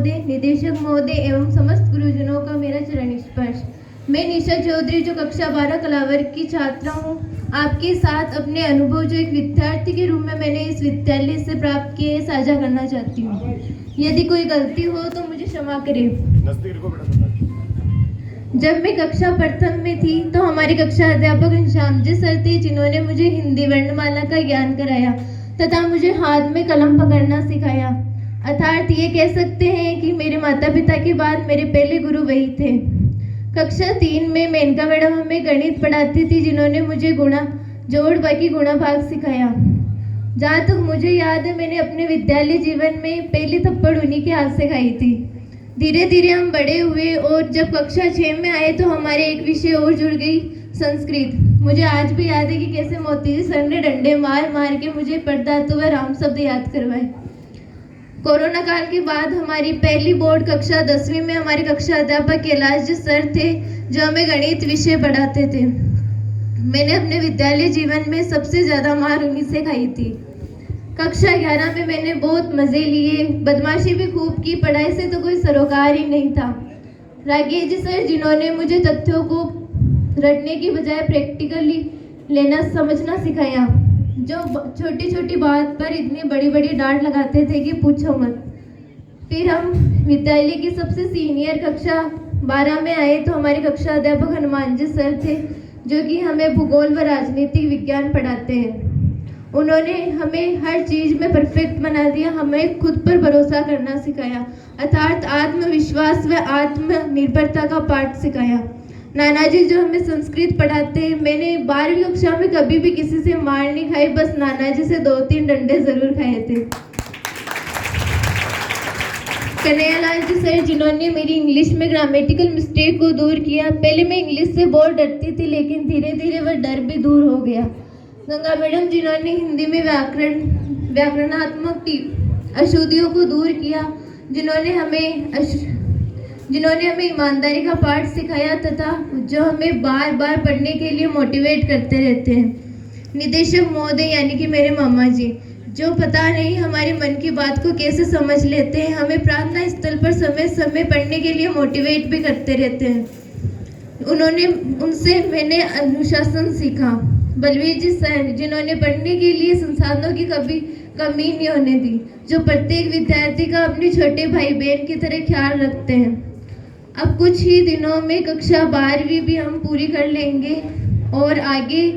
महोदय, निदेशक महोदय एवं समस्त गुरुजनों का मेरा चरण स्पर्श। मैं निशा चौधरी जो कक्षा 12 कला वर्ग की छात्रा हूँ, आपके साथ अपने अनुभव जो एक विद्यार्थी के रूप में मैंने इस विद्यालय से प्राप्त किए साझा करना चाहती हूँ। यदि कोई गलती हो तो मुझे क्षमा करें। जब मैं कक्षा प्रथम में थी तो हमारे कक्षा अध्यापक घनश्याम जी सर थे, जिन्होंने मुझे हिंदी वर्णमाला का ज्ञान कराया तथा मुझे हाथ में कलम पकड़ना सिखाया। अर्थात ये कह सकते हैं कि मेरे माता पिता के बाद मेरे पहले गुरु वही थे। कक्षा 3 में मेनका मैडम हमें गणित पढ़ाती थी, जिन्होंने मुझे गुणा जोड़ बाकी गुणा भाग सिखाया। जहाँ तक मुझे याद है, मैंने अपने विद्यालय जीवन में पहली थप्पड़ उन्हीं के हाथ से खाई थी। धीरे धीरे हम बड़े हुए और जब कक्षा 6 में आए तो हमारे एक विषय और जुड़ गई, संस्कृत। मुझे आज भी याद है कि कैसे मोती जी सर ने डंडे मार मार के मुझे पढ़दातु व राम शब्द याद करवाए। कोरोना काल के बाद हमारी पहली बोर्ड कक्षा 10वीं में हमारे कक्षा अध्यापक कैलाश जी सर थे, जो हमें गणित विषय पढ़ाते थे। मैंने अपने विद्यालय जीवन में सबसे ज़्यादा मार उन्हीं से खाई थी। कक्षा 11 में मैंने बहुत मज़े लिए, बदमाशी भी खूब की, पढ़ाई से तो कोई सरोकार ही नहीं था। राघेश जी सर, जिन्होंने मुझे तथ्यों को रटने की बजाय प्रैक्टिकली लेना समझना सिखाया, जो छोटी छोटी बात पर इतनी बड़ी बड़ी डांट लगाते थे कि पूछो मत। फिर हम विद्यालय की सबसे सीनियर कक्षा 12 में आए तो हमारे कक्षा अध्यापक हनुमान जी सर थे, जो कि हमें भूगोल व राजनीतिक विज्ञान पढ़ाते हैं। उन्होंने हमें हर चीज़ में परफेक्ट बना दिया, हमें खुद पर भरोसा करना सिखाया, अर्थात आत्मविश्वास व आत्मनिर्भरता का पाठ सिखाया। नाना जी जो हमें संस्कृत पढ़ाते हैं, मैंने 12वीं कक्षा में कभी भी किसी से मार नहीं खाई, बस नाना जी से 2-3 डंडे जरूर खाए थे। कन्हैयालाल जी सर, जिन्होंने मेरी इंग्लिश में ग्रामेटिकल मिस्टेक को दूर किया। पहले मैं इंग्लिश से बहुत डरती थी, लेकिन धीरे धीरे वह डर भी दूर हो गया। गंगा मैडम, जिन्होंने हिंदी में व्याकरणात्मक अशुद्धियों को दूर किया, जिन्होंने हमें ईमानदारी का पाठ सिखाया तथा जो हमें बार बार पढ़ने के लिए मोटिवेट करते रहते हैं। निदेशक महोदय यानी कि मेरे मामा जी, जो पता नहीं हमारे मन की बात को कैसे समझ लेते हैं, हमें प्रार्थना स्थल पर समय समय पढ़ने के लिए मोटिवेट भी करते रहते हैं। उनसे मैंने अनुशासन सीखा। बलवीर जी सर, जिन्होंने पढ़ने के लिए संसाधनों की कभी कमी नहीं होने दी, जो प्रत्येक विद्यार्थी का अपने छोटे भाई बहन की तरह ख्याल रखते हैं। अब कुछ ही दिनों में कक्षा 12वीं भी हम पूरी कर लेंगे और आगे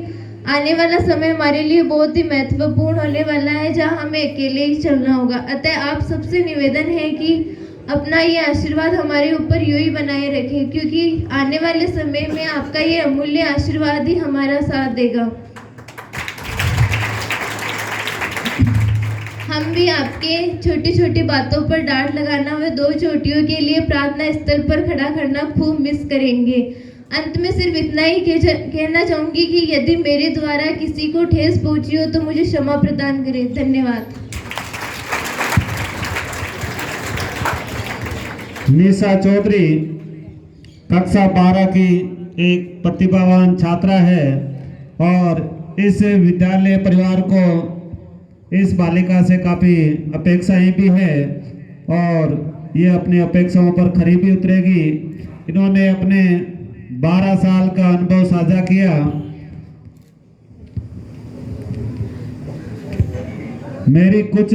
आने वाला समय हमारे लिए बहुत ही महत्वपूर्ण होने वाला है, जहां हमें अकेले ही चलना होगा। अतः आप सबसे निवेदन है कि अपना ये आशीर्वाद हमारे ऊपर यूं ही बनाए रखें, क्योंकि आने वाले समय में आपका ये अमूल्य आशीर्वाद ही हमारा साथ देगा। हम भी आपके छोटी छोटी बातों पर डांट लगाना व 2 चोटियों के लिए प्रार्थना स्थल पर खड़ा करना खूब मिस करेंगे। अंत में सिर्फ इतना ही कहना चाहूंगी कि यदि मेरे द्वारा किसी को ठेस पहुंची हो तो मुझे क्षमा प्रदान करें। धन्यवाद। निशा चौधरी कक्षा 12 की एक प्रतिभावान छात्रा है और इस विद्यालय परिवार को इस बालिका से काफ़ी अपेक्षाएं भी है और ये अपनी अपेक्षाओं पर खरी भी उतरेगी। इन्होंने अपने 12 साल का अनुभव साझा किया। मेरी कुछ